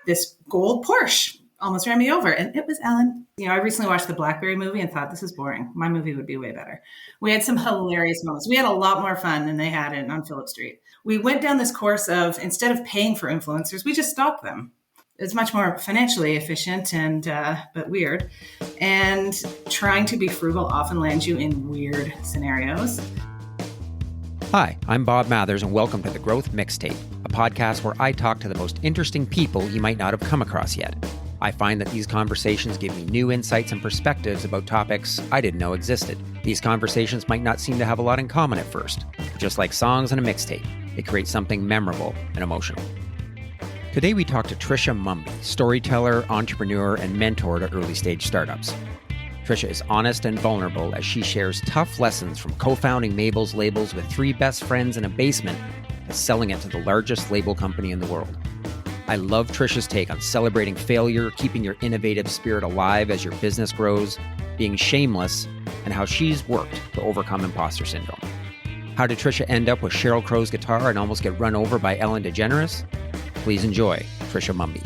this gold Porsche almost ran me over, and it was Ellen. I recently watched the Blackberry movie and thought, this is boring. My movie would be way better. We had some hilarious moments. We had a lot more fun than they had on Phillip Street. We went down this course of, instead of paying for influencers, we just stalked them. It's much more financially efficient and but weird. And trying to be frugal often lands you in weird scenarios. Hi, I'm Bob Mathers, and welcome to The Growth Mixtape, a podcast where I talk to the most interesting people you might not have come across yet. I find that these conversations give me new insights and perspectives about topics I didn't know existed. These conversations might not seem to have a lot in common at first. Just like songs and a mixtape, it creates something memorable and emotional. Today we talk to Tricia Mumby, storyteller, entrepreneur, and mentor to early-stage startups. Tricia is honest and vulnerable as she shares tough lessons from co-founding Mabel's labels with 3 best friends in a basement to selling it to the largest label company in the world. I love Tricia's take on celebrating failure, keeping your innovative spirit alive as your business grows, being shameless, and how she's worked to overcome imposter syndrome. How did Tricia end up with Sheryl Crow's guitar and almost get run over by Ellen DeGeneres? Please enjoy Tricia Mumby.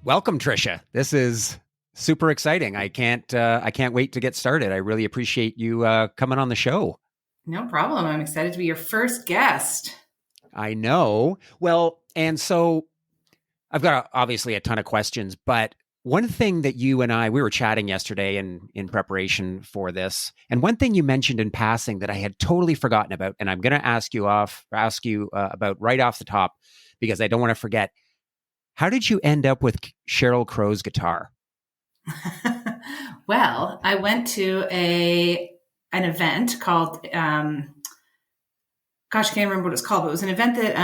Welcome, Tricia. This is super exciting. I can't wait to get started. I really appreciate you coming on the show. No problem. I'm excited to be your first guest. I know. Well, and so I've got obviously a ton of questions, but one thing that you and we were chatting yesterday in preparation for this, and one thing you mentioned in passing that I had totally forgotten about, and I'm going to ask you about right off the top because I don't want to forget. How did you end up with Sheryl Crow's guitar? Well, I went to an event called, I can't remember what it's called, but it was an event that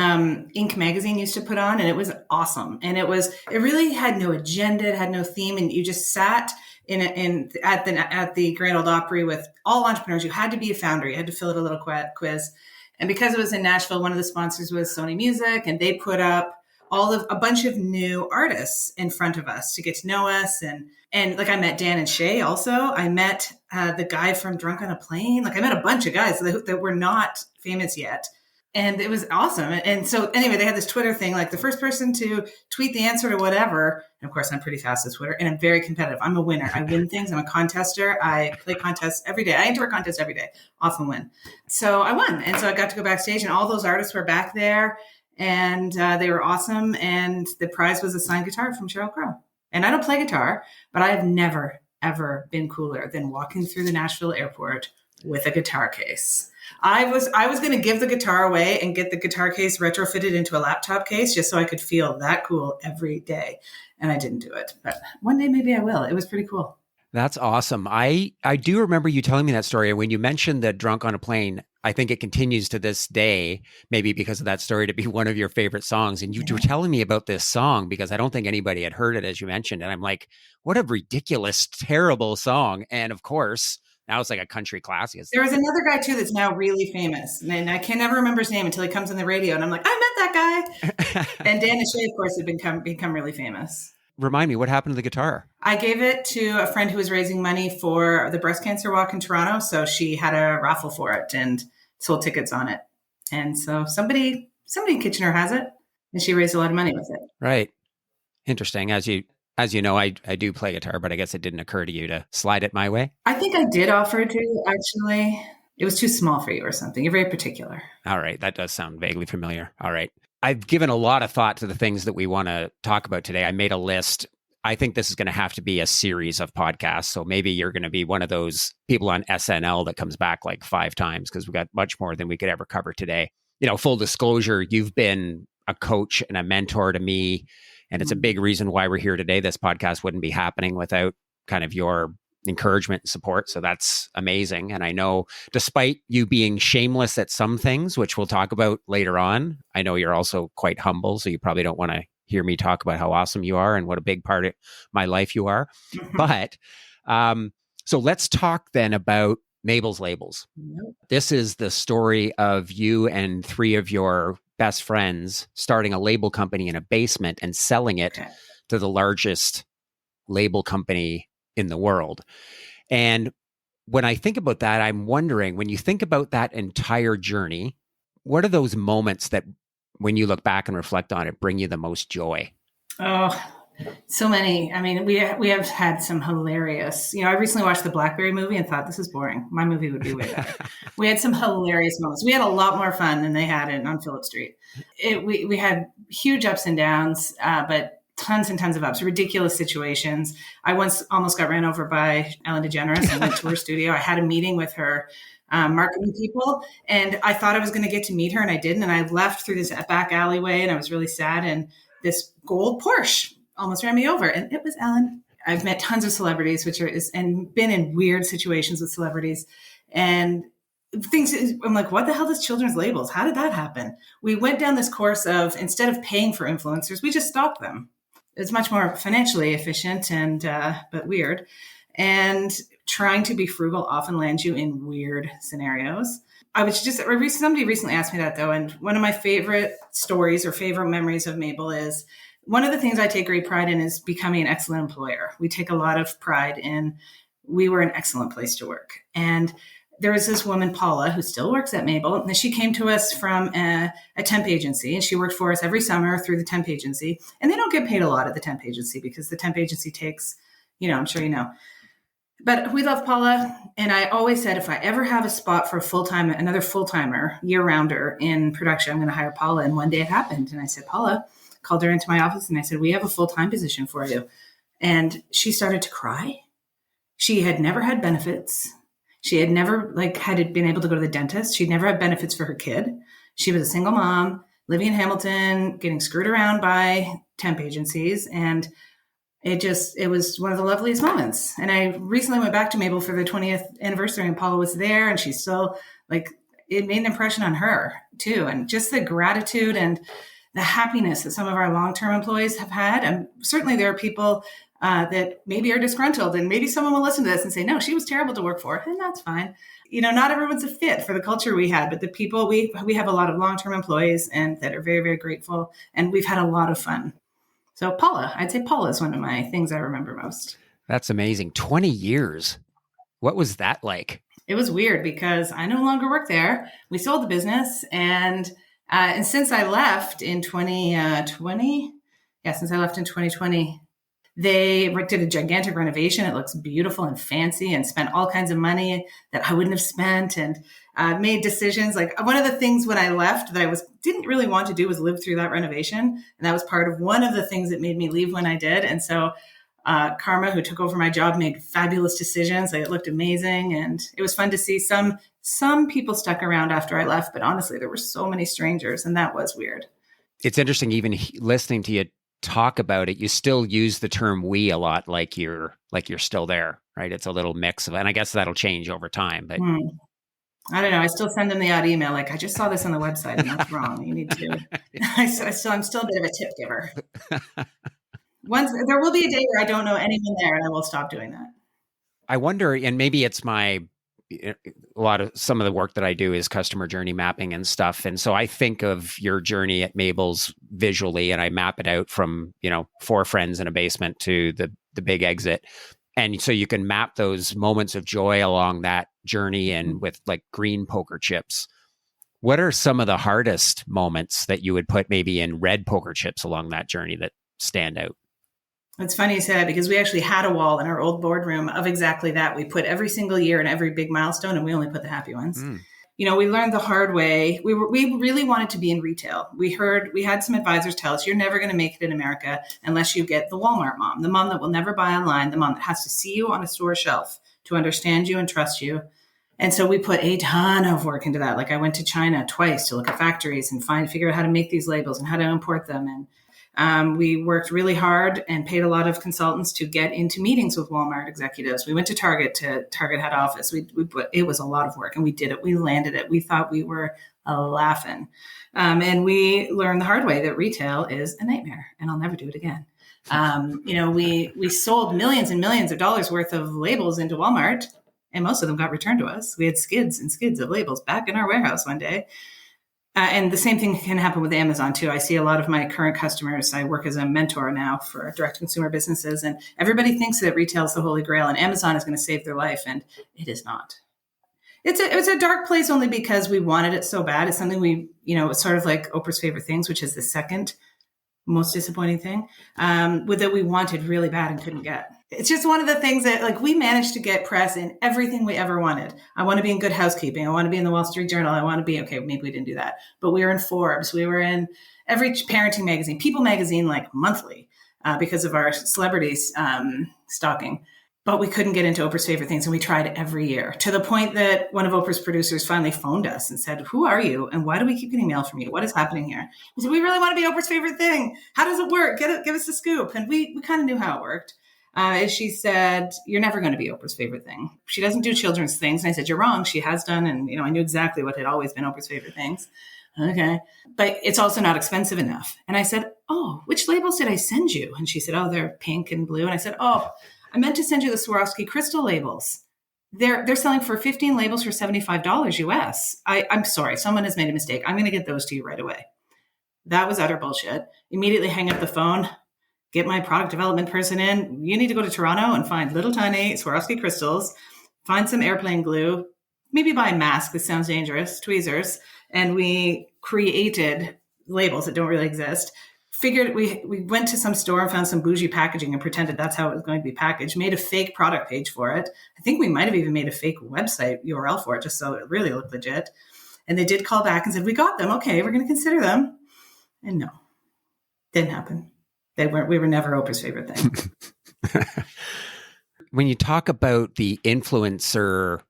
Inc. magazine used to put on, and it was awesome. And it really had no agenda, it had no theme, and you just sat at the Grand Ole Opry with all entrepreneurs. You had to be a founder, you had to fill out a little quiz. And because it was in Nashville, one of the sponsors was Sony Music, and they put up a bunch of new artists in front of us to get to know us. And like I met Dan and Shay also. I met the guy from Drunk on a Plane. Like I met a bunch of guys that were not famous yet. And it was awesome. And so anyway, they had this Twitter thing, like the first person to tweet the answer to whatever. And of course, I'm pretty fast at Twitter and I'm very competitive. I'm a winner. I win things. I'm a contester. I play contests every day. I enter a contest every day, often win. So I won. And so I got to go backstage and all those artists were back there. And they were awesome. And the prize was a signed guitar from Sheryl Crow. And I don't play guitar, but I have never, ever been cooler than walking through the Nashville airport with a guitar case. I was going to give the guitar away and get the guitar case retrofitted into a laptop case just so I could feel that cool every day. And I didn't do it. But one day maybe I will. It was pretty cool. That's awesome. I do remember you telling me that story. When you mentioned the Drunk on a Plane, I think it continues to this day, maybe because of that story, to be one of your favorite songs. And you were telling me about this song because I don't think anybody had heard it, as you mentioned. And I'm like, what a ridiculous, terrible song. And of course, now it's like a country classic. There was another guy too that's now really famous. And I can never remember his name until he comes on the radio. And I'm like, I met that guy. And Dan and Shay, of course, have become really famous. Remind me, what happened to the guitar? I gave it to a friend who was raising money for the breast cancer walk in Toronto. So she had a raffle for it and sold tickets on it. And so somebody in Kitchener has it, and she raised a lot of money with it. Right. Interesting. As you know, I do play guitar, but I guess it didn't occur to you to slide it my way. I think I did offer to, actually. It was too small for you or something. You're very particular. All right. That does sound vaguely familiar. All right. I've given a lot of thought to the things that we want to talk about today. I made a list. I think this is going to have to be a series of podcasts. So maybe you're going to be one of those people on SNL that comes back like 5 times because we've got much more than we could ever cover today. Full disclosure, you've been a coach and a mentor to me. And it's a big reason why we're here today. This podcast wouldn't be happening without kind of your encouragement and support. So that's amazing. And I know despite you being shameless at some things, which we'll talk about later on, I know you're also quite humble. So you probably don't want to hear me talk about how awesome you are and what a big part of my life you are. But so let's talk then about Mabel's Labels. This is the story of you and 3 of your best friends starting a label company in a basement and selling it to the largest label company in the world. And when I think about that, I'm wondering, when you think about that entire journey, what are those moments that when you look back and reflect on it, bring you the most joy? Oh, so many. I mean, we have had some hilarious, I recently watched the Blackberry movie and thought, this is boring. My movie would be way better. We had some hilarious moments. We had a lot more fun than they had on Phillip Street. We had huge ups and downs, but tons and tons of ups, ridiculous situations. I once almost got ran over by Ellen DeGeneres and went to her studio. I had a meeting with her marketing people, and I thought I was going to get to meet her, and I didn't. And I left through this back alleyway, and I was really sad. And this gold Porsche almost ran me over, and it was Ellen. I've met tons of celebrities, and been in weird situations with celebrities, and things. I'm like, what the hell is children's labels? How did that happen? We went down this course of, instead of paying for influencers, we just stalked them. It's much more financially efficient but weird. And trying to be frugal often lands you in weird scenarios. Somebody recently asked me that though. And one of my favorite stories or favorite memories of Mabel is, one of the things I take great pride in is becoming an excellent employer. We take a lot of pride in, we were an excellent place to work. And there was this woman, Paula, who still works at Mabel. And she came to us from a temp agency, and she worked for us every summer through the temp agency. And they don't get paid a lot at the temp agency because the temp agency takes, I'm sure you know. But we love Paula. And I always said, if I ever have a spot for another full-timer, year-rounder in production, I'm going to hire Paula. And one day it happened. And I said, Paula, called her into my office, and I said, we have a full-time position for you. And she started to cry. She had never had benefits. She had never had been able to go to the dentist. She'd never had benefits for her kid. She was a single mom, living in Hamilton, getting screwed around by temp agencies. And it was one of the loveliest moments. And I recently went back to Mabel for the 20th anniversary, and Paula was there, and she's still it made an impression on her too. And just the gratitude and the happiness that some of our long-term employees have had. And certainly there are people that maybe are disgruntled, and maybe someone will listen to this and say, no, she was terrible to work for. And that's fine. Not everyone's a fit for the culture we had, but the people, we have a lot of long-term employees and that are very, very grateful. And we've had a lot of fun. So Paula, I'd say Paula is one of my things I remember most. That's amazing. 20 years. What was that like? It was weird because I no longer work there. We sold the business. And since I left in 2020, they did a gigantic renovation. It looks beautiful and fancy, and spent all kinds of money that I wouldn't have spent, and made decisions. One of the things when I left that I didn't really want to do was live through that renovation. And that was part of one of the things that made me leave when I did. And so Karma, who took over my job, made fabulous decisions. It looked amazing. And it was fun to see some people stuck around after I left. But honestly, there were so many strangers, and that was weird. It's interesting, even listening to you talk about it, you still use the term we a lot, like you're still there, right? It's a little mix of, and I guess that'll change over time, but I don't know. I still send them the odd email. I just saw this on the website and that's wrong. You need to, I'm still a bit of a tip giver. There will be a day where I don't know anyone there, and I will stop doing that. I wonder, and maybe it's some of the work that I do is customer journey mapping and stuff. And so I think of your journey at Mabel's visually, and I map it out from, 4 friends in a basement to the big exit. And so you can map those moments of joy along that journey, and with green poker chips. What are some of the hardest moments that you would put maybe in red poker chips along that journey that stand out? It's funny you say that, because we actually had a wall in our old boardroom of exactly that. We put every single year and every big milestone, and we only put the happy ones. We learned the hard way. We really wanted to be in retail. We had some advisors tell us, you're never going to make it in America unless you get the Walmart mom, the mom that will never buy online, the mom that has to see you on a store shelf to understand you and trust you. And so we put a ton of work into that. I went to China twice to look at factories and figure out how to make these labels and how to import them. And we worked really hard and paid a lot of consultants to get into meetings with Walmart executives. We went to Target head office. It was a lot of work, and we did it. We landed it. We thought we were laughing. And we learned the hard way that retail is a nightmare, and I'll never do it again. We sold millions and millions of dollars worth of labels into Walmart, and most of them got returned to us. We had skids and skids of labels back in our warehouse one day. And the same thing can happen with Amazon too. I see a lot of my current customers. I work as a mentor now for direct consumer businesses, and everybody thinks that retail is the holy grail and Amazon is going to save their life, and it is not. It's a dark place only because we wanted it so bad. It's something it's sort of like Oprah's favorite things, which is the second most disappointing thing that we wanted really bad and couldn't get. It's just one of the things that like we managed to get press in everything we ever wanted. I want to be in Good Housekeeping. I want to be in the Wall Street Journal. I want to be, okay, maybe we didn't do that, but we were in Forbes. We were in every parenting magazine, People magazine, like monthly because of our celebrities stalking. But we couldn't get into Oprah's favorite things. And we tried every year to the point that one of Oprah's producers finally phoned us and said, who are you? And why do we keep getting mail from you? What is happening here? We said, we really want to be Oprah's favorite thing. How does it work? Give us the scoop. And we kind of knew how it worked. She said, you're never going to be Oprah's favorite thing. She doesn't do children's things. And I said, you're wrong. She has done. And, I knew exactly what had always been Oprah's favorite things. Okay. But it's also not expensive enough. And I said, oh, which labels did I send you? And she said, oh, they're pink and blue. And I said, oh, I meant to send you the Swarovski crystal labels. They're selling for 15 labels for $75 US. I'm sorry, someone has made a mistake. I'm going to get those to you right away. That was utter bullshit. Immediately hang up the phone, get my product development person in. You need to go to Toronto and find little tiny Swarovski crystals, find some airplane glue, maybe buy a mask. This sounds dangerous, tweezers. And we created labels that don't really exist. Figured we went to some store and found some bougie packaging and pretended that's how it was going to be packaged, made a fake product page for it. I think we might have even made a fake website URL for it just so it really looked legit. And they did call back and said, we got them. Okay, we're going to consider them. And no, didn't happen. We were never Oprah's favorite thing. When you talk about the influencer,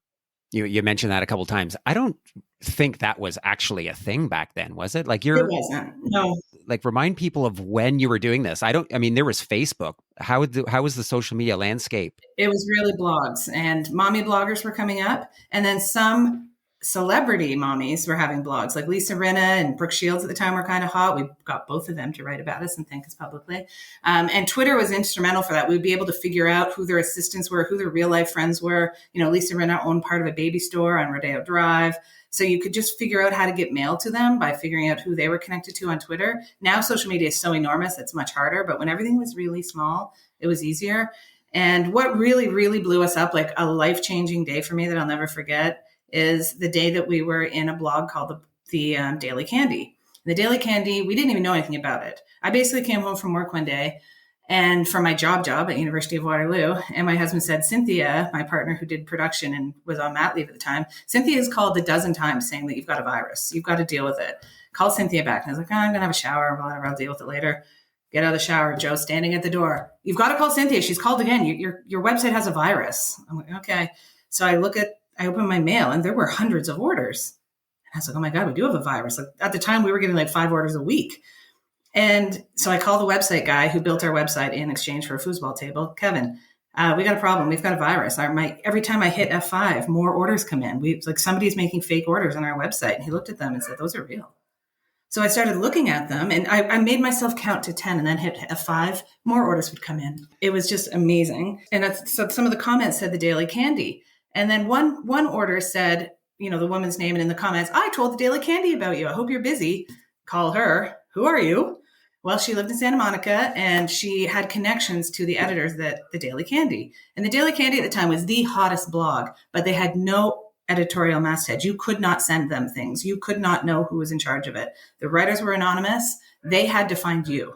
you mentioned that a couple of times. I don't think that was actually a thing back then, was it? Like it wasn't. No. Like remind people of when you were doing this. There was Facebook. How was the social media landscape? It was really blogs, and mommy bloggers were coming up, and then some celebrity mommies were having blogs, like Lisa Rinna and Brooke Shields at the time were kind of hot. We got both of them to write about us and thank us publicly. And Twitter was instrumental for that. We'd be able to figure out who their assistants were, who their real life friends were. Lisa Rinna owned part of a baby store on Rodeo Drive. So you could just figure out how to get mail to them by figuring out who they were connected to on Twitter. Now social media is so enormous, it's much harder. But when everything was really small, it was easier. And what really, really blew us up, like a life-changing day for me that I'll never forget, is the day that we were in a blog called the Daily Candy. The Daily Candy, we didn't even know anything about it. I basically came home from work one day and for my job at University of Waterloo. And my husband said, Cynthia, my partner who did production and was on mat leave at the time, Cynthia has called a dozen times saying that you've got a virus. You've got to deal with it. Call Cynthia back. And I was like, I'm going to have a shower. Whatever, I'll deal with it later. Get out of the shower. Joe standing at the door. You've got to call Cynthia. She's called again. Your website has a virus. I'm like, okay. So I opened my mail and there were hundreds of orders. And I was like, oh my God, we do have a virus. Like, at the time we were getting like 5 orders a week. And so I called the website guy who built our website in exchange for a foosball table. Kevin, we got a problem. We've got a virus. Every time I hit F5, more orders come in. Somebody's making fake orders on our website. And he looked at them and said, those are real. So I started looking at them and I made myself count to 10 and then hit F5, more orders would come in. It was just amazing. And so some of the comments said the Daily Candy. And then one order said, the woman's name, and in the comments, I told the Daily Candy about you. I hope you're busy. Call her. Who are you? Well, she lived in Santa Monica and she had connections to the editors at the Daily Candy. And the Daily Candy at the time was the hottest blog, but they had no editorial masthead. You could not send them things. You could not know who was in charge of it. The writers were anonymous. They had to find you.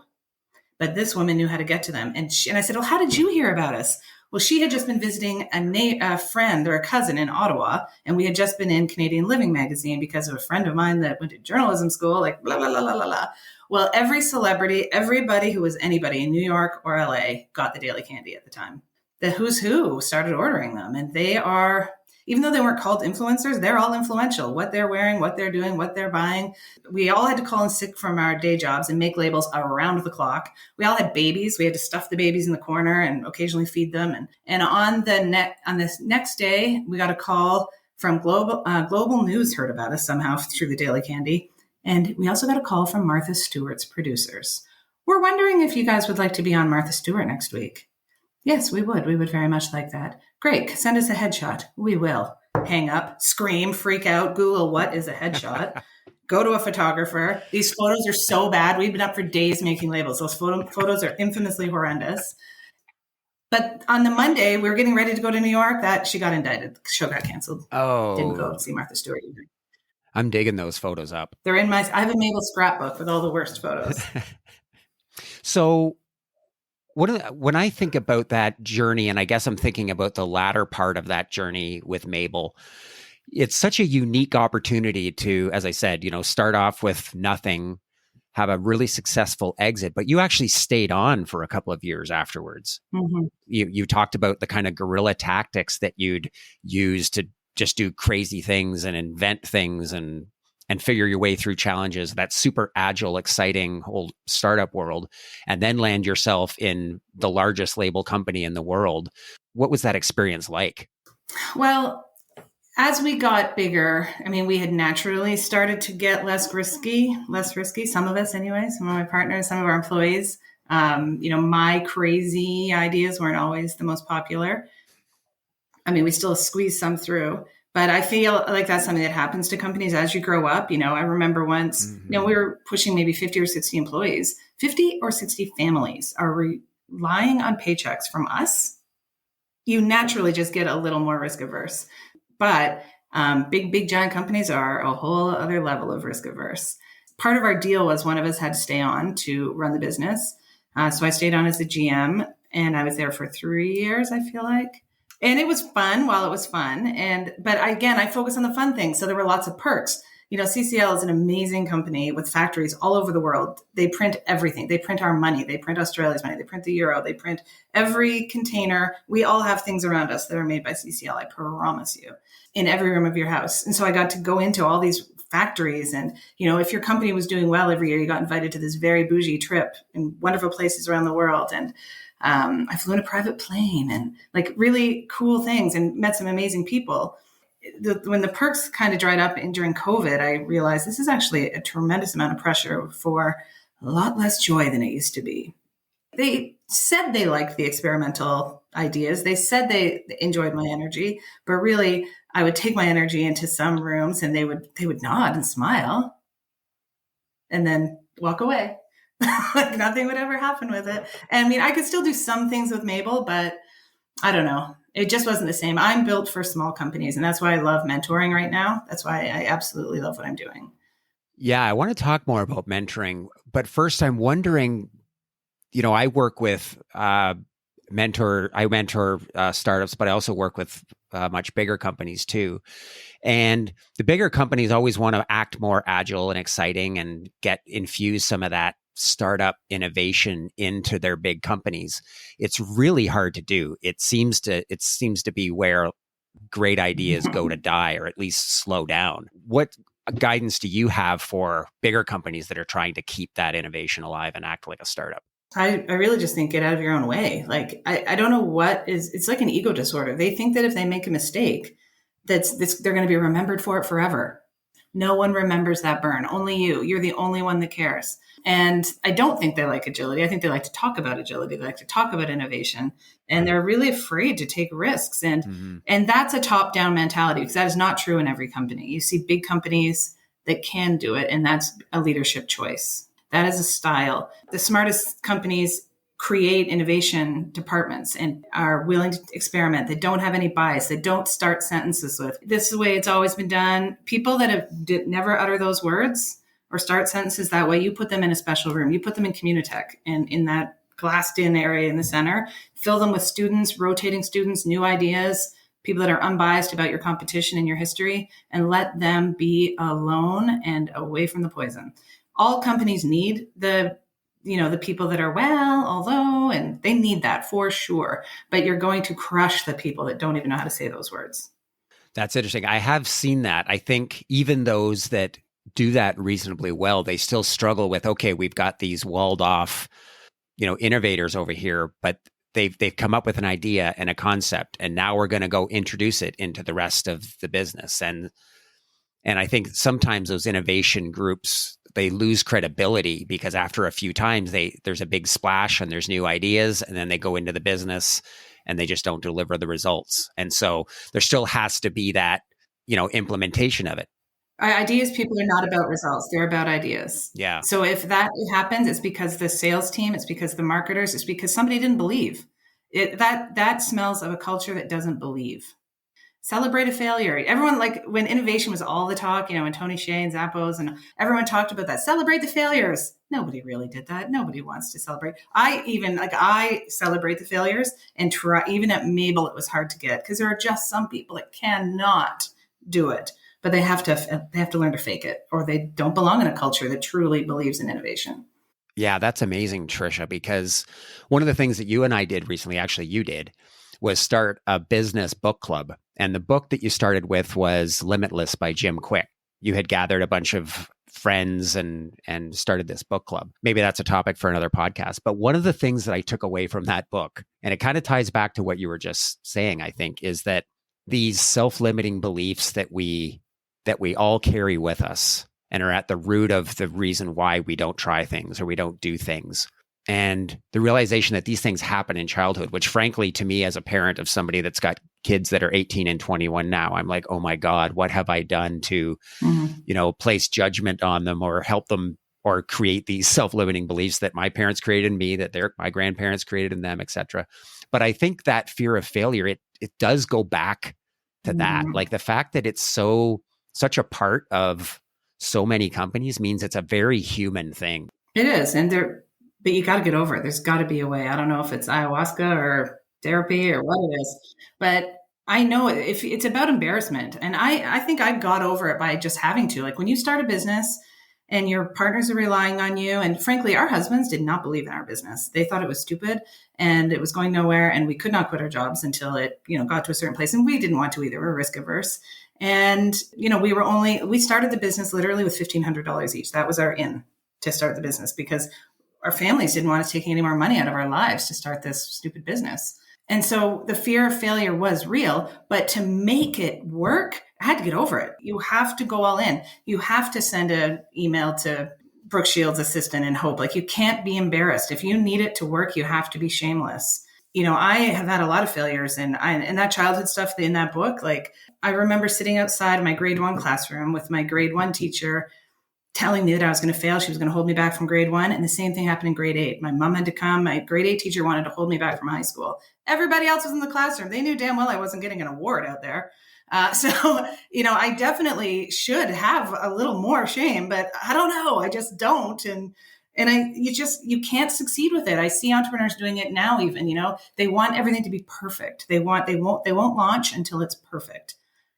But this woman knew how to get to them. And I said, well, how did you hear about us? Well, she had just been visiting a friend or a cousin in Ottawa, and we had just been in Canadian Living magazine because of a friend of mine that went to journalism school, like blah, blah, blah, blah, blah, blah. Well, every celebrity, everybody who was anybody in New York or LA got the Daily Candy at the time. The who's who started ordering them, and they are, even though they weren't called influencers, they're all influential. What they're wearing, what they're doing, what they're buying. We all had to call in sick from our day jobs and make labels around the clock. We all had babies. We had to stuff the babies in the corner and occasionally feed them. And on this next day, we got a call from Global News heard about us somehow through the Daily Candy. And we also got a call from Martha Stewart's producers. We're wondering if you guys would like to be on Martha Stewart next week. Yes, we would. We would very much like that. Great. Send us a headshot. We will. Hang up, scream, freak out, Google what is a headshot. Go to a photographer. These photos are so bad. We've been up for days making labels. Those photos are infamously horrendous. But on the Monday, we were getting ready to go to New York. That she got indicted. The show got canceled. Didn't go Oh, see Martha Stewart. I'm digging those photos up. They're in my. I have a Mabel scrapbook with all the worst photos. So when I think about that journey, and I guess I'm thinking about the latter part of that journey with Mabel, it's such a unique opportunity to, as I said, start off with nothing, have a really successful exit, but you actually stayed on for a couple of years afterwards. Mm-hmm. You talked about the kind of guerrilla tactics that you'd use to just do crazy things and invent things and figure your way through challenges, that super agile, exciting whole startup world, and then land yourself in the largest label company in the world. What was that experience like? Well, as we got bigger, I mean, we had naturally started to get less risky, some of us anyway, some of my partners, some of our employees. My crazy ideas weren't always the most popular. I mean, we still squeeze some through, but I feel like that's something that happens to companies as you grow up. I remember once, we were pushing maybe 50 or 60 employees, 50 or 60 families are relying on paychecks from us. You naturally just get a little more risk averse. But big, giant companies are a whole other level of risk averse. Part of our deal was one of us had to stay on to run the business. So I stayed on as the GM, and I was there for 3 years, I feel like. And it was fun while it was fun. But again, I focus on the fun things. So there were lots of perks. CCL is an amazing company with factories all over the world. They print everything. They print our money. They print Australia's money. They print the euro. They print every container. We all have things around us that are made by CCL, I promise you, in every room of your house. And so I got to go into all these factories. And, if your company was doing well every year, you got invited to this very bougie trip in wonderful places around the world. And I flew in a private plane and like really cool things and met some amazing people. When the perks kind of dried up during COVID, I realized this is actually a tremendous amount of pressure for a lot less joy than it used to be. They said they liked the experimental ideas. They said they enjoyed my energy, but really I would take my energy into some rooms and they would nod and smile and then walk away. Like nothing would ever happen with it. And I mean, I could still do some things with Mabel, but I don't know. It just wasn't the same. I'm built for small companies, and that's why I love mentoring right now. That's why I absolutely love what I'm doing. Yeah, I want to talk more about mentoring, but first I'm wondering, I work with mentor startups, but I also work with much bigger companies too. And the bigger companies always want to act more agile and exciting and infuse some of that startup innovation into their big companies. It's really hard to do. It seems to be where great ideas go to die, or at least slow down. What guidance do you have for bigger companies that are trying to keep that innovation alive and act like a startup? I really just think get out of your own way. Like, I don't know it's like an ego disorder. They think that if they make a mistake, they're going to be remembered for it forever. No one remembers that burn. Only you. You're the only one that cares. And I don't think they like agility. I think they like to talk about agility. They like to talk about innovation. And they're really afraid to take risks. And that's a top-down mentality, because that is not true in every company. You see big companies that can do it, and that's a leadership choice. That is a style. The smartest companies create innovation departments and are willing to experiment. They don't have any bias. They don't start sentences with, this is the way it's always been done. People that have never utter those words or start sentences that way, you put them in a special room. You put them in Communitech and in that glassed in area in the center, fill them with students, rotating students, new ideas, people that are unbiased about your competition and your history, and let them be alone and away from the poison. All companies need the people that are although, and they need that for sure. But you're going to crush the people that don't even know how to say those words. That's interesting. I have seen that. I think even those that do that reasonably well, they still struggle with, okay, we've got these walled off, innovators over here, but they've come up with an idea and a concept, and now we're going to go introduce it into the rest of the business. And I think sometimes those innovation groups, they lose credibility because after a few times there's a big splash and there's new ideas, and then they go into the business and they just don't deliver the results. And so there still has to be that, implementation of it. Ideas people are not about results. They're about ideas. Yeah. So if that happens, it's because the sales team, it's because the marketers, it's because somebody didn't believe. That smells of a culture that doesn't believe. Celebrate a failure. Everyone, like when innovation was all the talk, when Tony Hsieh and Zappos and everyone talked about that, celebrate the failures. Nobody really did that. Nobody wants to celebrate. I celebrate the failures and try, even at Mabel, it was hard to get because there are just some people that cannot do it, but they have to learn to fake it, or they don't belong in a culture that truly believes in innovation. Yeah, that's amazing, Tricia, because one of the things that you and I did recently, actually you did, was start a business book club. And the book that you started with was Limitless by Jim Kwik. You had gathered a bunch of friends and started this book club. Maybe that's a topic for another podcast. But one of the things that I took away from that book, and it kind of ties back to what you were just saying, I think, is that these self-limiting beliefs that we all carry with us and are at the root of the reason why we don't try things or we don't do things. And the realization that these things happen in childhood, which frankly, to me as a parent of somebody that's got kids that are 18 and 21 now, I'm like, oh my God, what have I done to, place judgment on them or help them or create these self-limiting beliefs that my parents created in me, that my grandparents created in them, et cetera. But I think that fear of failure, it does go back to that. Like the fact that it's such a part of so many companies means it's a very human thing. It is. But you got to get over it. There's got to be a way. I don't know if it's ayahuasca or therapy or what it is, but I know if it's about embarrassment. And I think I got over it by just having to. Like when you start a business and your partners are relying on you, and frankly, our husbands did not believe in our business. They thought it was stupid and it was going nowhere, and we could not quit our jobs until it, got to a certain place. And we didn't want to either. We're risk averse. And, we started the business literally with $1,500 each. That was our in to start the business because our families didn't want us taking any more money out of our lives to start this stupid business. And so the fear of failure was real, but to make it work, I had to get over it. You have to go all in. You have to send an email to Brooke Shields' assistant and hope. Like you can't be embarrassed. If you need it to work, you have to be shameless. I have had a lot of failures and that childhood stuff in that book. Like I remember sitting outside my grade 1 classroom with my grade 1 teacher telling me that I was going to fail. She was going to hold me back from grade 1. And the same thing happened in grade 8. My mom had to come. My grade 8 teacher wanted to hold me back from high school. Everybody else was in the classroom. They knew damn well I wasn't getting an award out there. I definitely should have a little more shame, but I don't know. I just don't. You can't succeed with it. I see entrepreneurs doing it now even, they want everything to be perfect. They won't launch until it's perfect.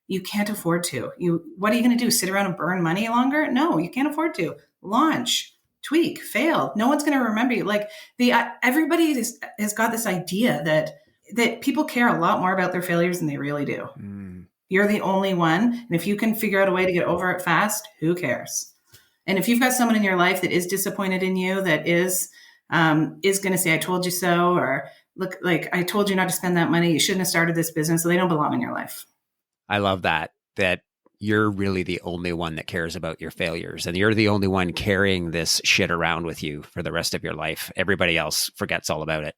You can't afford to. What are you going to do? Sit around and burn money longer? No, you can't afford to. Launch, tweak, fail. No one's going to remember you. Like everybody has got this idea that people care a lot more about their failures than they really do. You're the only one. And if you can figure out a way to get over it fast, who cares? And if you've got someone in your life that is disappointed in you, that is going to say, I told you so, or look, like I told you not to spend that money. You shouldn't have started this business. So they don't belong in your life. I love that you're really the only one that cares about your failures, and you're the only one carrying this shit around with you for the rest of your life. Everybody else forgets all about it.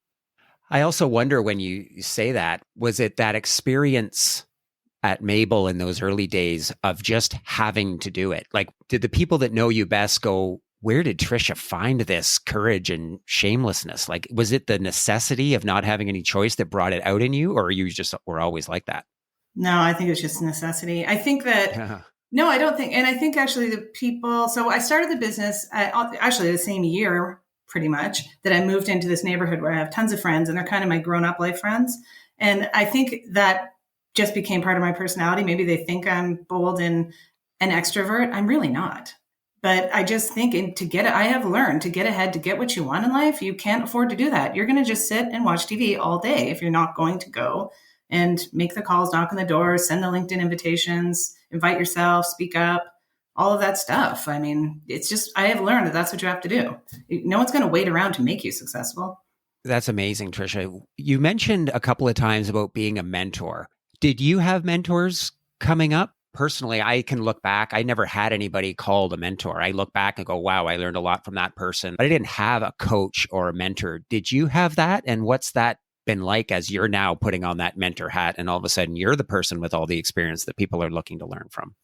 I also wonder, when you say that, was it that experience at Mabel in those early days of just having to do it? Like, did the people that know you best go, where did Tricia find this courage and shamelessness? Like, was it the necessity of not having any choice that brought it out in you, or you just were always like that? No, I think it was just necessity. I think that, no, I don't think, and I think actually the people, so I started the business actually the same year, pretty much, that I moved into this neighborhood where I have tons of friends and they're kind of my grown-up life friends. And I think that just became part of my personality. Maybe they think I'm bold and an extrovert. I'm really not. But I just think I have learned to get ahead, to get what you want in life. You can't afford to do that. You're going to just sit and watch TV all day if you're not going to go and make the calls, knock on the doors, send the LinkedIn invitations, invite yourself, speak up, all of that stuff. I mean, it's just, I have learned that that's what you have to do. No one's going to wait around to make you successful. That's amazing, Tricia. You mentioned a couple of times about being a mentor. Did you have mentors coming up? Personally, I can look back. I never had anybody called a mentor. I look back and go, wow, I learned a lot from that person. But I didn't have a coach or a mentor. Did you have that? And what's that been like as you're now putting on that mentor hat and all of a sudden you're the person with all the experience that people are looking to learn from?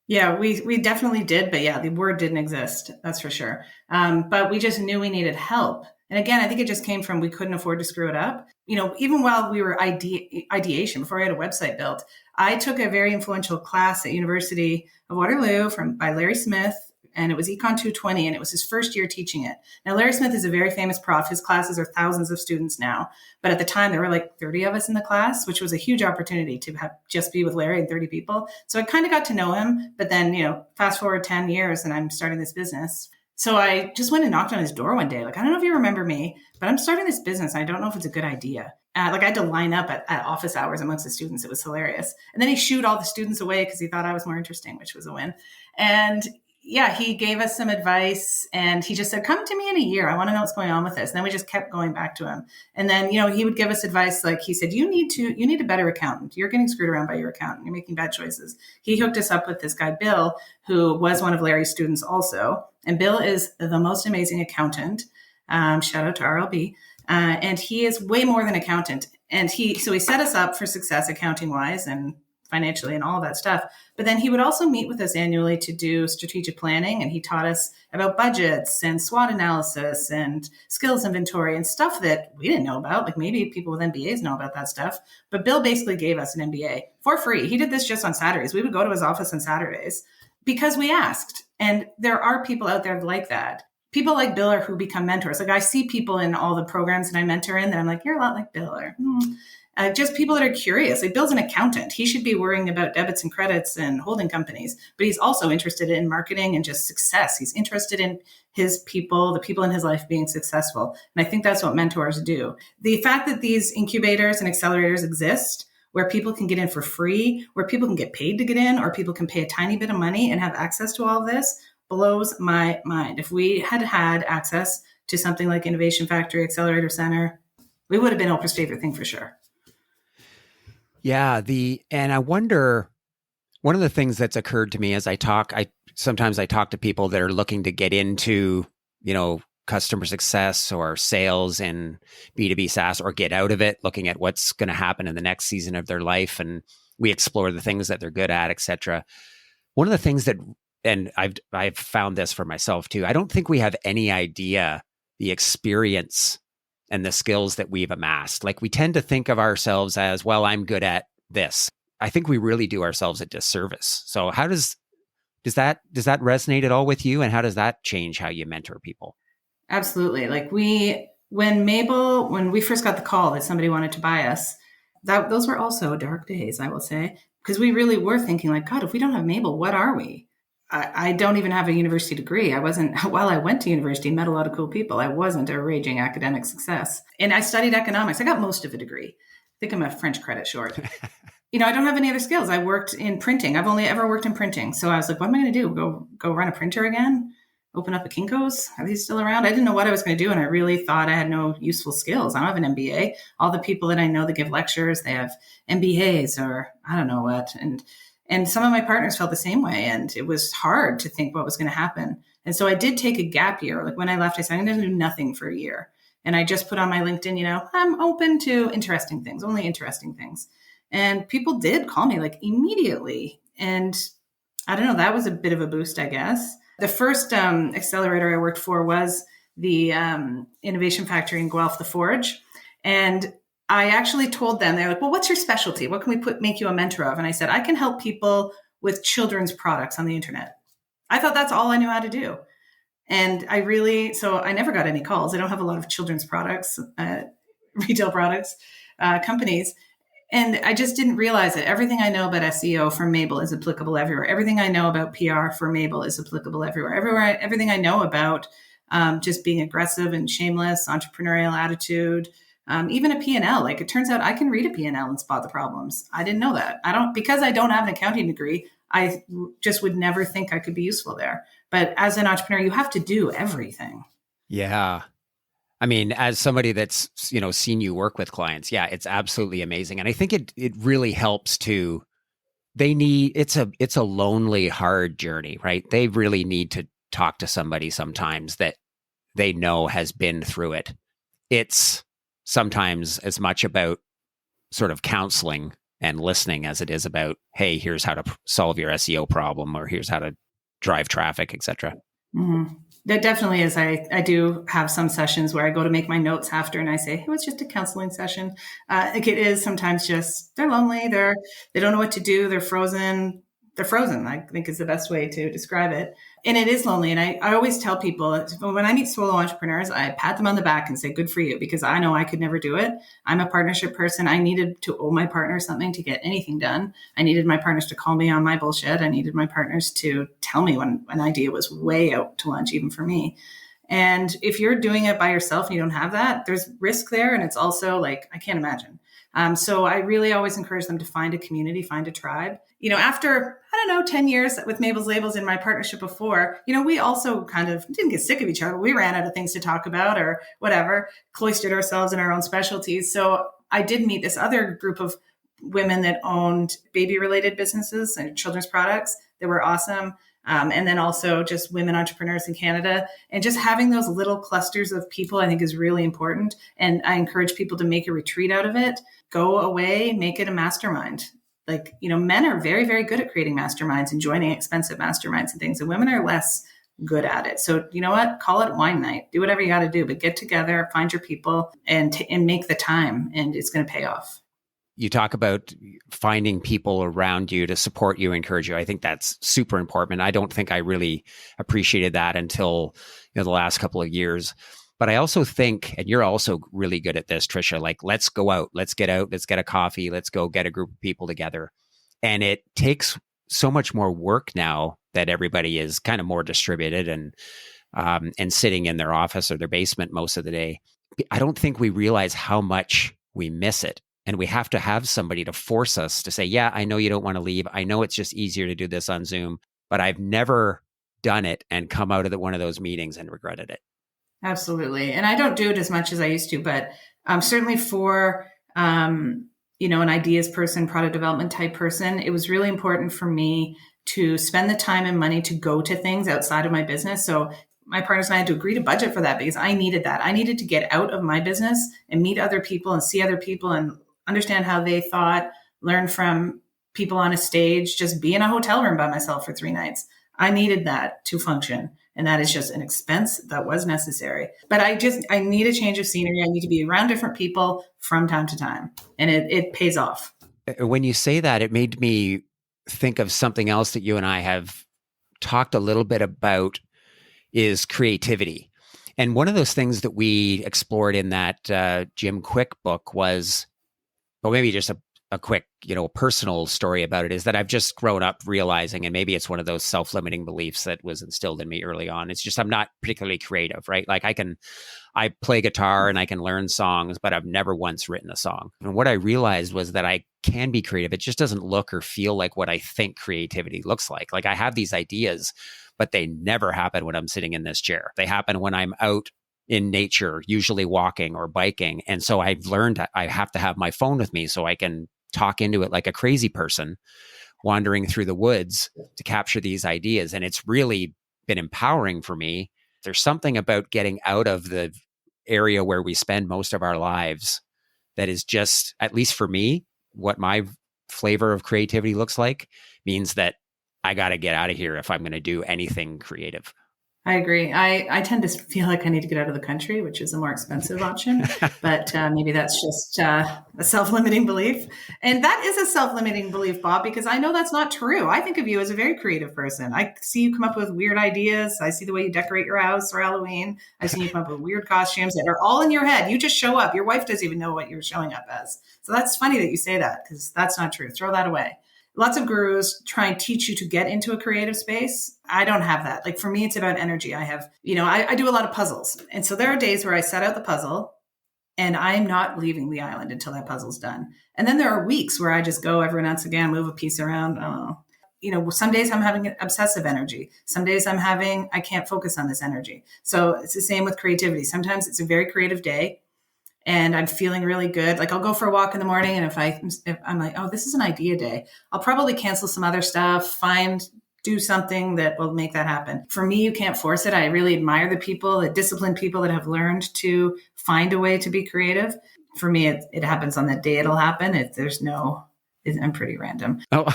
Yeah, we definitely did. But yeah, the word didn't exist. That's for sure. But we just knew we needed help. And again, I think it just came from we couldn't afford to screw it up. Even while we were ideation, before I had a website built, I took a very influential class at University of Waterloo by Larry Smith, and it was Econ 220, and it was his first year teaching it. Now, Larry Smith is a very famous prof. His classes are thousands of students now. But at the time, there were like 30 of us in the class, which was a huge opportunity to just be with Larry and 30 people. So I kind of got to know him. But then, fast forward 10 years and I'm starting this business. So I just went and knocked on his door one day. Like, I don't know if you remember me, but I'm starting this business. I don't know if it's a good idea. I had to line up at office hours amongst the students. It was hilarious. And then he shooed all the students away because he thought I was more interesting, which was a win. And yeah, he gave us some advice and he just said, come to me in a year. I want to know what's going on with this. And then we just kept going back to him. And then, he would give us advice. Like he said, you need a better accountant. You're getting screwed around by your accountant. You're making bad choices. He hooked us up with this guy, Bill, who was one of Larry's students also. And Bill is the most amazing accountant. Shout out to RLB. And he is way more than accountant. And he set us up for success accounting wise and financially and all of that stuff. But then he would also meet with us annually to do strategic planning. And he taught us about budgets and SWOT analysis and skills inventory and stuff that we didn't know about. Like maybe people with MBAs know about that stuff. But Bill basically gave us an MBA for free. He did this just on Saturdays. We would go to his office on Saturdays because we asked. And there are people out there like that. People like Bill are who become mentors. Like I see people in all the programs that I mentor in that I'm like, you're a lot like Bill, or just people that are curious. Like Bill's an accountant. He should be worrying about debits and credits and holding companies, but he's also interested in marketing and just success. He's interested in his people, the people in his life being successful. And I think that's what mentors do. The fact that these incubators and accelerators exist, where people can get in for free, where people can get paid to get in, or people can pay a tiny bit of money and have access to all of this, blows my mind. If we had had access to something like Innovation Factory, Accelerator Center, we would have been Oprah's favorite thing for sure. Yeah. And I wonder, one of the things that's occurred to me as sometimes I talk to people that are looking to get into, customer success or sales in B2B SaaS or get out of it, looking at what's going to happen in the next season of their life. And we explore the things that they're good at, et cetera. One of the things and I've found this for myself too, I don't think we have any idea the experience and the skills that we've amassed. Like we tend to think of ourselves as, well, I'm good at this. I think we really do ourselves a disservice. So how does that resonate at all with you? And how does that change how you mentor people? Absolutely. Like when we first got the call that somebody wanted to buy us, those were also dark days, I will say, because we really were thinking like, God, if we don't have Mabel, what are we? I don't even have a university degree. While I went to university, met a lot of cool people, I wasn't a raging academic success. And I studied economics. I got most of a degree. I think I'm a French credit short. I don't have any other skills. I worked in printing. I've only ever worked in printing. So I was like, what am I going to do? Go run a printer again? Open up a Kinko's? Are these still around? I didn't know what I was going to do. And I really thought I had no useful skills. I don't have an MBA. All the people that I know that give lectures, they have MBAs or I don't know what. And some of my partners felt the same way. And it was hard to think what was going to happen. And so I did take a gap year. Like when I left, I said, I'm going to do nothing for a year. And I just put on my LinkedIn, I'm open to interesting things, only interesting things. And people did call me like immediately. And I don't know, that was a bit of a boost, I guess. The first accelerator I worked for was the Innovation Factory in Guelph, the Forge. And I actually told them, they're like, well, what's your specialty? What can we make you a mentor of? And I said, I can help people with children's products on the internet. I thought that's all I knew how to do. And so I never got any calls. I don't have a lot of children's products, retail products, companies. And I just didn't realize that everything I know about SEO for Mabel is applicable everywhere. Everything I know about PR for Mabel is applicable everywhere. Everything I know about just being aggressive and shameless, entrepreneurial attitude, even a P&L. Like it turns out I can read a P&L and spot the problems. I didn't know that. Because I don't have an accounting degree, I just would never think I could be useful there. But as an entrepreneur, you have to do everything. Yeah. I mean, as somebody that's, seen you work with clients, yeah, it's absolutely amazing. And I think it really helps to, it's a lonely, hard journey, right? They really need to talk to somebody sometimes that they know has been through it. It's sometimes as much about sort of counseling and listening as it is about, hey, here's how to solve your SEO problem, or here's how to drive traffic, etc. Mm-hmm. That definitely is. I do have some sessions where I go to make my notes after and I say, hey, it was just a counseling session. Like it is sometimes just, they're lonely. They don't know what to do. They're frozen. They're frozen, I think is the best way to describe it. And it is lonely. And I always tell people when I meet solo entrepreneurs, I pat them on the back and say, good for you, because I know I could never do it. I'm a partnership person. I needed to owe my partner something to get anything done. I needed my partners to call me on my bullshit. I needed my partners to tell me when an idea was way out to lunch, even for me. And if you're doing it by yourself and you don't have that, there's risk there. And it's also like, I can't imagine. So I really always encourage them to find a community, find a tribe. After, 10 years with Mabel's Labels in my partnership before, we also kind of didn't get sick of each other. We ran out of things to talk about or whatever, cloistered ourselves in our own specialties. So I did meet this other group of women that owned baby-related businesses and children's products that were awesome. And then also just women entrepreneurs in Canada, and just having those little clusters of people, I think is really important. And I encourage people to make a retreat out of it, go away, make it a mastermind. Like, men are very, very good at creating masterminds and joining expensive masterminds and things, and women are less good at it. So you know what? Call it wine night, do whatever you got to do, but get together, find your people and make the time, and it's going to pay off. You talk about finding people around you to support you, encourage you. I think that's super important. I don't think I really appreciated that until the last couple of years. But I also think, and you're also really good at this, Tricia, like, let's go out, let's get a coffee, let's go get a group of people together. And it takes so much more work now that everybody is kind of more distributed and sitting in their office or their basement most of the day. I don't think we realize how much we miss it. And we have to have somebody to force us to say, yeah, I know you don't want to leave. I know it's just easier to do this on Zoom, but I've never done it and come out of one of those meetings and regretted it. Absolutely. And I don't do it as much as I used to, but certainly for, an ideas person, product development type person, it was really important for me to spend the time and money to go to things outside of my business. So my partners and I had to agree to budget for that because I needed that. I needed to get out of my business and meet other people and see other people and understand how they thought, learn from people on a stage, just be in a hotel room by myself for 3 nights. I needed that to function. And that is just an expense that was necessary. But I need a change of scenery. I need to be around different people from time to time. And it pays off. When you say that, it made me think of something else that you and I have talked a little bit about is creativity. And one of those things that we explored in that Jim Quick book was, well, maybe just a quick, personal story about it, is that I've just grown up realizing, and maybe it's one of those self-limiting beliefs that was instilled in me early on. It's just, I'm not particularly creative, right? Like I play guitar and I can learn songs, but I've never once written a song. And what I realized was that I can be creative. It just doesn't look or feel like what I think creativity looks like. Like I have these ideas, but they never happen when I'm sitting in this chair. They happen when I'm out in nature, usually walking or biking. And so I've learned I have to have my phone with me so I can talk into it like a crazy person wandering through the woods to capture these ideas. And it's really been empowering for me. There's something about getting out of the area where we spend most of our lives that is just, at least for me, what my flavor of creativity looks like means that I got to get out of here if I'm going to do anything creative. I agree. I tend to feel like I need to get out of the country, which is a more expensive option, but maybe that's just a self-limiting belief. And that is a self-limiting belief, Bob, because I know that's not true. I think of you as a very creative person. I see you come up with weird ideas. I see the way you decorate your house for Halloween. I've seen you come up with weird costumes that are all in your head. You just show up. Your wife doesn't even know what you're showing up as. So that's funny that you say that, because that's not true. Throw that away. Lots of gurus try and teach you to get into a creative space. I don't have that. Like for me, it's about energy. I have, I do a lot of puzzles. And so there are days where I set out the puzzle and I'm not leaving the island until that puzzle's done. And then there are weeks where I just go every once again, move a piece around. I don't know. Some days I'm having obsessive energy. Some days I can't focus on this energy. So it's the same with creativity. Sometimes it's a very creative day and I'm feeling really good. Like I'll go for a walk in the morning. And if I'm like, oh, this is an idea day, I'll probably cancel some other stuff, do something that will make that happen. For me, you can't force it. I really admire the disciplined people that have learned to find a way to be creative. For me, it happens on the day it'll happen. I'm pretty random. Oh,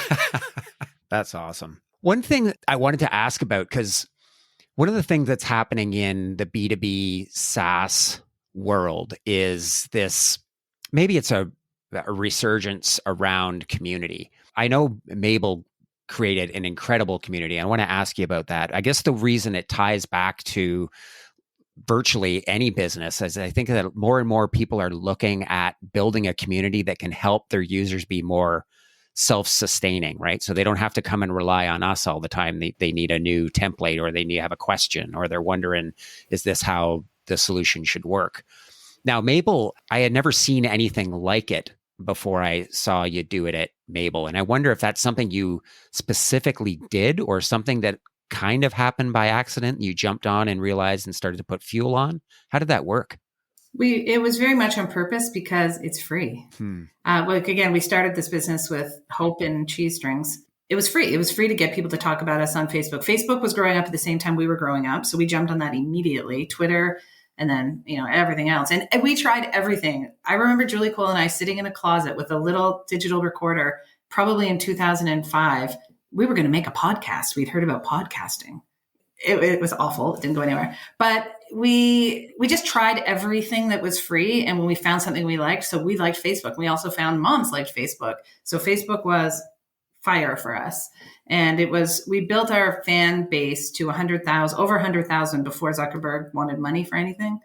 that's awesome. One thing that I wanted to ask about, because One of the things that's happening in the B2B SaaS world is this, maybe it's a resurgence around community. I know Mabel created an incredible community. I want to ask you about that. I guess the reason it ties back to virtually any business is I think that more and more people are looking at building a community that can help their users be more self-sustaining, right? So they don't have to come and rely on us all the time. They need a new template, or they need to have a question, or they're wondering, is this how the solution should work? Now, Mabel, I had never seen anything like it before I saw you do it at Mabel. And I wonder if that's something you specifically did, or something that kind of happened by accident. You jumped on and realized and started to put fuel on. How did that work? It was very much on purpose because it's free. Like, again, we started this business with hope and cheese strings. It was free. It was free to get people to talk about us on Facebook. Facebook was growing up at the same time we were growing up. So we jumped on that immediately. Twitter, and then, everything else. And we tried everything. I remember Julie Cole and I sitting in a closet with a little digital recorder, probably in 2005. We were going to make a podcast. We'd heard about podcasting. It was awful. It didn't go anywhere. But we just tried everything that was free. And when we found something we liked, so we liked Facebook. We also found moms liked Facebook. So Facebook was fire for us. And we built our fan base to 100,000, over 100,000 before Zuckerberg wanted money for anything.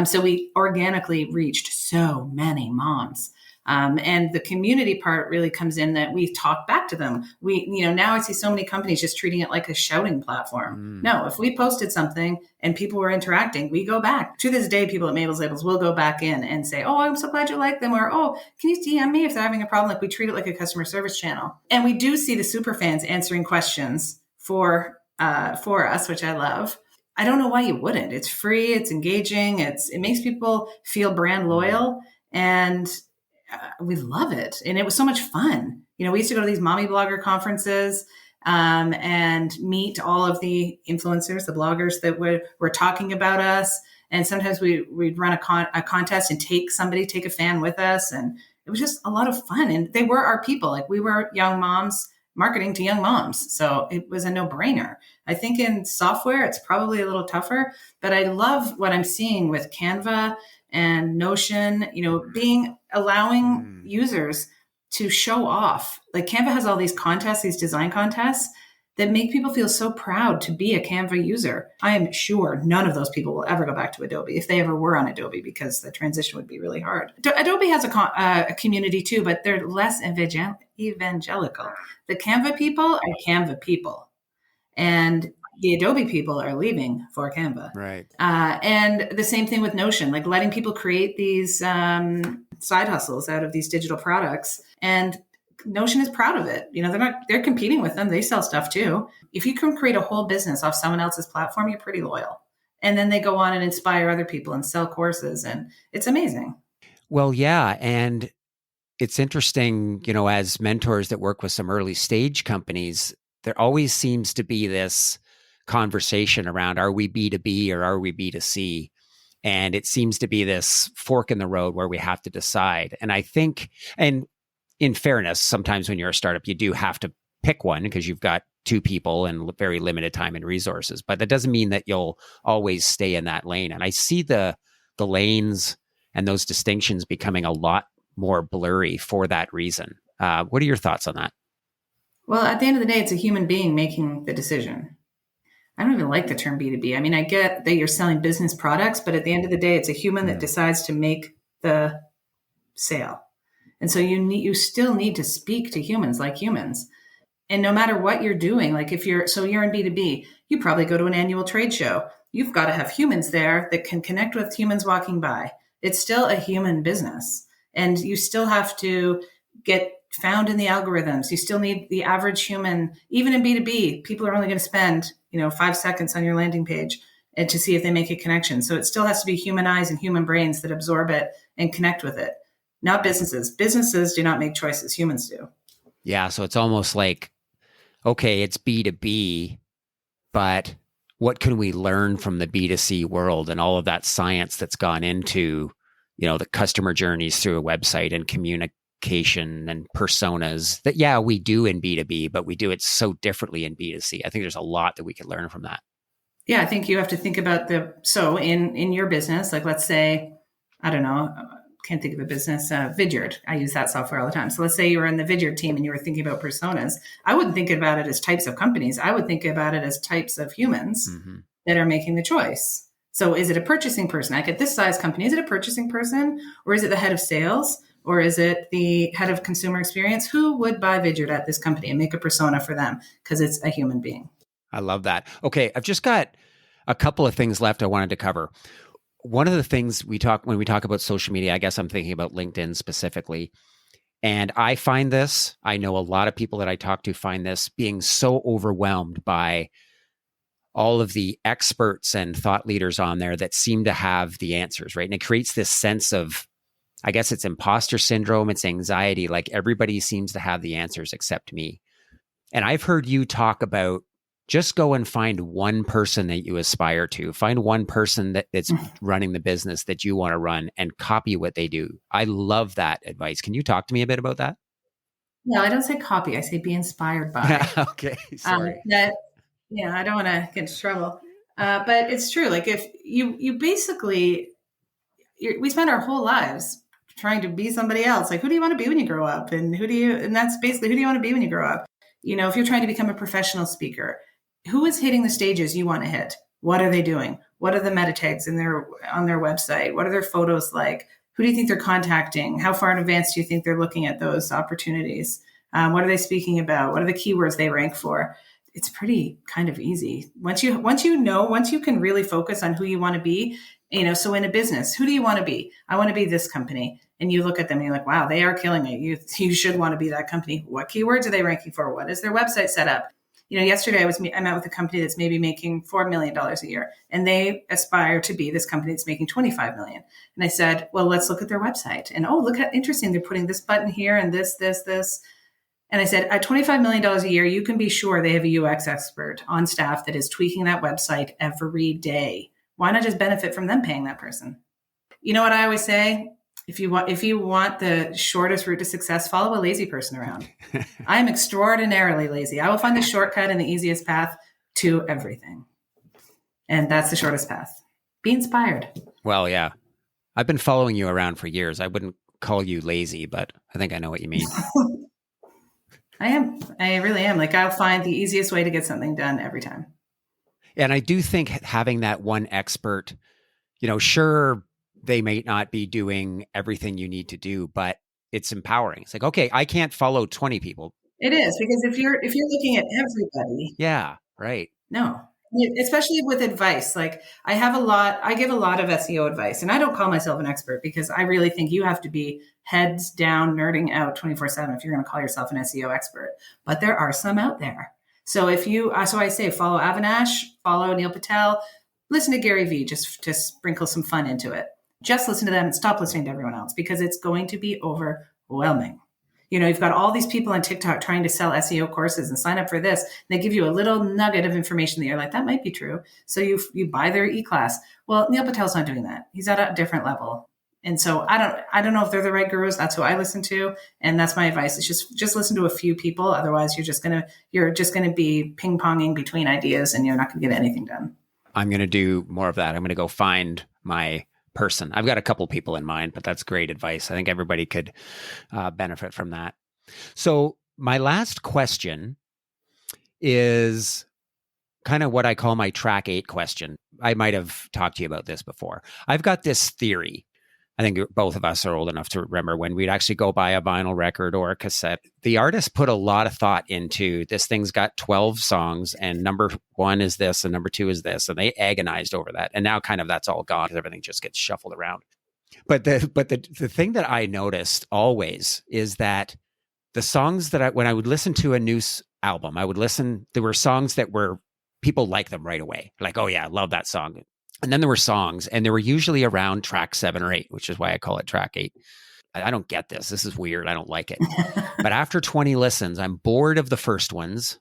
So we organically reached so many moms. And the community part really comes in that we talk back to them. Now I see so many companies just treating it like a shouting platform. No, if we posted something and people were interacting, we go back. To this day, people at Mabel's Labels will go back in and say, oh, I'm so glad you like them. Or, oh, can you DM me if they're having a problem? Like, we treat it like a customer service channel. And we do see the super fans answering questions for us, which I love. I don't know why you wouldn't. It's free. It's engaging. It makes people feel brand loyal. And we love it. And it was so much fun. We used to go to these mommy blogger conferences and meet all of the influencers, the bloggers that were talking about us. And sometimes we'd run a contest and take a fan with us. And it was just a lot of fun. And they were our people. Like, we were young moms marketing to young moms. So it was a no-brainer. I think in software, it's probably a little tougher, but I love what I'm seeing with Canva and Notion, allowing users to show off. Like, Canva has all these contests, these design contests that make people feel so proud to be a Canva user. I am sure none of those people will ever go back to Adobe, if they ever were on Adobe, because the transition would be really hard. Adobe has a community too, but they're less evangelical. The Canva people are Canva people. And the Adobe people are leaving for Canva. Right. And the same thing with Notion, like letting people create these side hustles out of these digital products. And Notion is proud of it. They're competing with them. They sell stuff too. If you can create a whole business off someone else's platform, you're pretty loyal. And then they go on and inspire other people and sell courses. And it's amazing. Well, yeah. And it's interesting, as mentors that work with some early stage companies, there always seems to be this conversation around, are we B2B or are we B2C? And it seems to be this fork in the road where we have to decide. And I think, and in fairness, sometimes when you're a startup, you do have to pick one because you've got two people and very limited time and resources. But that doesn't mean that you'll always stay in that lane. And I see the lanes and those distinctions becoming a lot more blurry for that reason. What are your thoughts on that? Well, at the end of the day, it's a human being making the decision. I don't even like the term B2B. I mean, I get that you're selling business products, but at the end of the day, it's a human that decides to make the sale. And so you still need to speak to humans like humans. And no matter what you're doing, like you're in B2B, you probably go to an annual trade show. You've got to have humans there that can connect with humans walking by. It's still a human business. And you still have to get found in the algorithms. You still need the average human. Even in B2B, people are only going to spend 5 seconds on your landing page and to see if they make a connection. So it still has to be human eyes and human brains that absorb it and connect with it, not businesses. Businesses do not make choices. Humans do. Yeah. So it's almost like, okay, it's B2B, but what can we learn from the B2C world and all of that science that's gone into, the customer journeys through a website and communication and personas that, yeah, we do in B2B, but we do it so differently in B2C. I think there's a lot that we can learn from that. Yeah, I think you have to think about so in your business, like let's say, I don't know, can't think of a business, Vidyard. I use that software all the time. So let's say you were in the Vidyard team and you were thinking about personas. I wouldn't think about it as types of companies. I would think about it as types of humans that are making the choice. So is it a purchasing person? Like at this size company, is it a purchasing person, or is it the head of sales, or is it the head of consumer experience? Who would buy Vidyard at this company and make a persona for them? Because it's a human being. I love that. Okay, I've just got a couple of things left I wanted to cover. One of the things when we talk about social media, I guess I'm thinking about LinkedIn specifically. And I find this, I know a lot of people that I talk to find this being so overwhelmed by all of the experts and thought leaders on there that seem to have the answers, right? And it creates this sense of, I guess it's imposter syndrome, it's anxiety, like everybody seems to have the answers except me. And I've heard you talk about just go and find one person that you aspire to. Find one person that's running the business that you want to run and copy what they do. I love that advice. Can you talk to me a bit about that? No, I don't say copy. I say be inspired by. Okay, sorry. I don't want to get into trouble. But it's true. Like if you basically, we spend our whole lives trying to be somebody else. Like who do you want to be when you grow up? And that's basically who do you want to be when you grow up? You know, if you're trying to become a professional speaker, who is hitting the stages you want to hit? What are they doing? What are the meta tags on their website? What are their photos like? Who do you think they're contacting? How far in advance do you think they're looking at those opportunities? What are they speaking about? What are the keywords they rank for? It's pretty kind of easy. Once you can really focus on who you want to be, you know, so in a business, who do you want to be? I want to be this company. And you look at them and you're like, wow, they are killing it. You should want to be that company. What keywords are they ranking for? What is their website set up? You know, yesterday I met with a company that's maybe making $4 million a year, and they aspire to be this company that's making $25 million. And I said, well, let's look at their website. And oh, look how interesting. They're putting this button here and this. And I said, at $25 million a year, you can be sure they have a UX expert on staff that is tweaking that website every day. Why not just benefit from them paying that person? You know what I always say? If you want the shortest route to success, follow a lazy person around. I am extraordinarily lazy. I will find the shortcut and the easiest path to everything. And that's the shortest path. Be inspired. Well, yeah. I've been following you around for years. I wouldn't call you lazy, but I think I know what you mean. I am. I really am. Like I'll find the easiest way to get something done every time. And I do think having that one expert, you know, sure, they may not be doing everything you need to do, but it's empowering. It's like, okay, I can't follow 20 people. It is, because if you're looking at everybody. Yeah, right. No, especially with advice. Like I give a lot of SEO advice, and I don't call myself an expert because I really think you have to be heads down, nerding out 24/7 if you're going to call yourself an SEO expert. But there are some out there. So so I say, follow Avinash, follow Neil Patel, listen to Gary Vee, just to sprinkle some fun into it. Just listen to them and stop listening to everyone else, because it's going to be overwhelming. You know, you've got all these people on TikTok trying to sell SEO courses and sign up for this. And they give you a little nugget of information that you're like, that might be true. So you buy their e-class. Well, Neil Patel's not doing that. He's at a different level. And so I don't know if they're the right gurus. That's who I listen to. And that's my advice. It's just listen to a few people. Otherwise you're just going to be ping ponging between ideas and you're not going to get anything done. I'm going to do more of that. I'm going to go find my person. I've got a couple people in mind, but that's great advice. I think everybody could benefit from that. So my last question is kind of what I call my track 8 question. I might have talked to you about this before. I've got this theory. I think both of us are old enough to remember when we'd actually go buy a vinyl record or a cassette. The artist put a lot of thought into this. Thing's got 12 songs and number 1 is this and number 2 is this. And they agonized over that. And now kind of that's all gone because everything just gets shuffled around. But the thing that I noticed always is that the songs that when I would listen to a new album, there were songs that were, people like them right away. Like, oh yeah, I love that song. And then there were songs, and they were usually around track 7 or 8, which is why I call it track 8. I don't get this. This is weird. I don't like it. But after 20 listens, I'm bored of the first ones,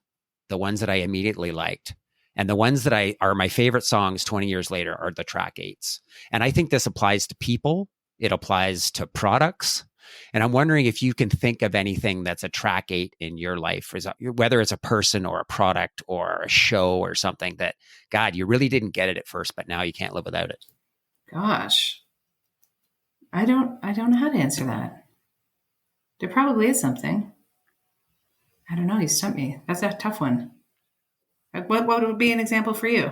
the ones that I immediately liked. And the ones that are my favorite songs 20 years later are the track 8s. And I think this applies to people. It applies to products. And I'm wondering if you can think of anything that's a track 8 in your life, whether it's a person or a product or a show or something that, God, you really didn't get it at first, but now you can't live without it. Gosh, I don't know how to answer that. There probably is something. I don't know. You stumped me. That's a tough one. What would be an example for you?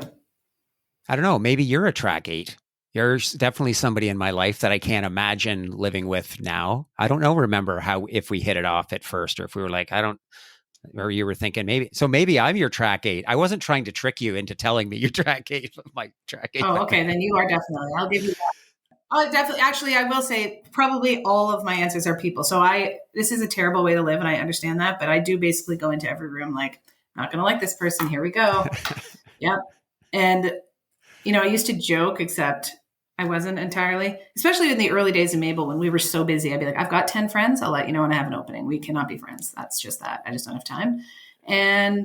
I don't know. Maybe you're a track 8. You're definitely somebody in my life that I can't imagine living with now. I don't know, remember if we hit it off at first, or if we were like, or you were thinking maybe I'm your track 8. I wasn't trying to trick you into telling me you're track 8. My track 8. Oh, okay. Then you are definitely. I'll give you that. Oh, definitely. Actually, I will say probably all of my answers are people. So this is a terrible way to live, and I understand that, but I do basically go into every room like, not going to like this person. Here we go. Yep. And, I used to joke, except I wasn't entirely, especially in the early days of Mabel when we were so busy. I'd be like, I've got 10 friends. I'll let you know when I have an opening. We cannot be friends. That's just that. I just don't have time. And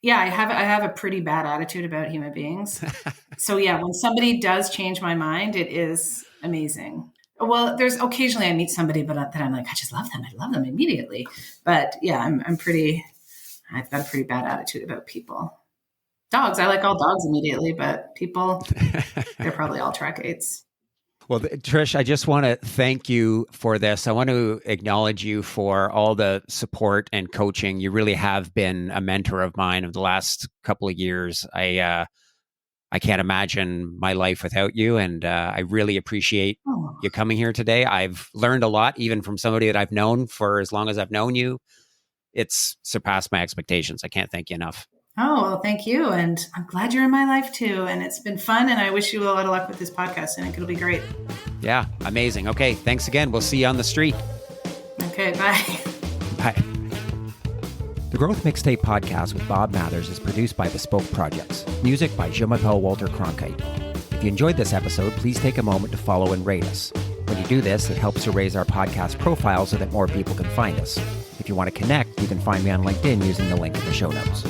yeah, I have a pretty bad attitude about human beings. So yeah, when somebody does change my mind, it is amazing. Well, there's occasionally I meet somebody, but then I'm like, I just love them. I love them immediately. But yeah, I've got a pretty bad attitude about people. Dogs, I like all dogs immediately, but people, they're probably all track 8s. Well, Trish, I just want to thank you for this. I want to acknowledge you for all the support and coaching. You really have been a mentor of mine of the last couple of years. I can't imagine my life without you, and I really appreciate you coming here today. I've learned a lot, even from somebody that I've known for as long as I've known you. It's surpassed my expectations. I can't thank you enough. Oh, well, thank you. And I'm glad you're in my life too. And it's been fun. And I wish you a lot of luck with this podcast. I think it'll be great. Yeah, amazing. Okay, thanks again. We'll see you on the street. Okay, bye. Bye. The Growth Mixtape podcast with Bob Mathers is produced by Bespoke Projects. Music by Jean-Michel Walter Cronkite. If you enjoyed this episode, please take a moment to follow and rate us. When you do this, it helps to raise our podcast profile so that more people can find us. If you want to connect, you can find me on LinkedIn using the link in the show notes.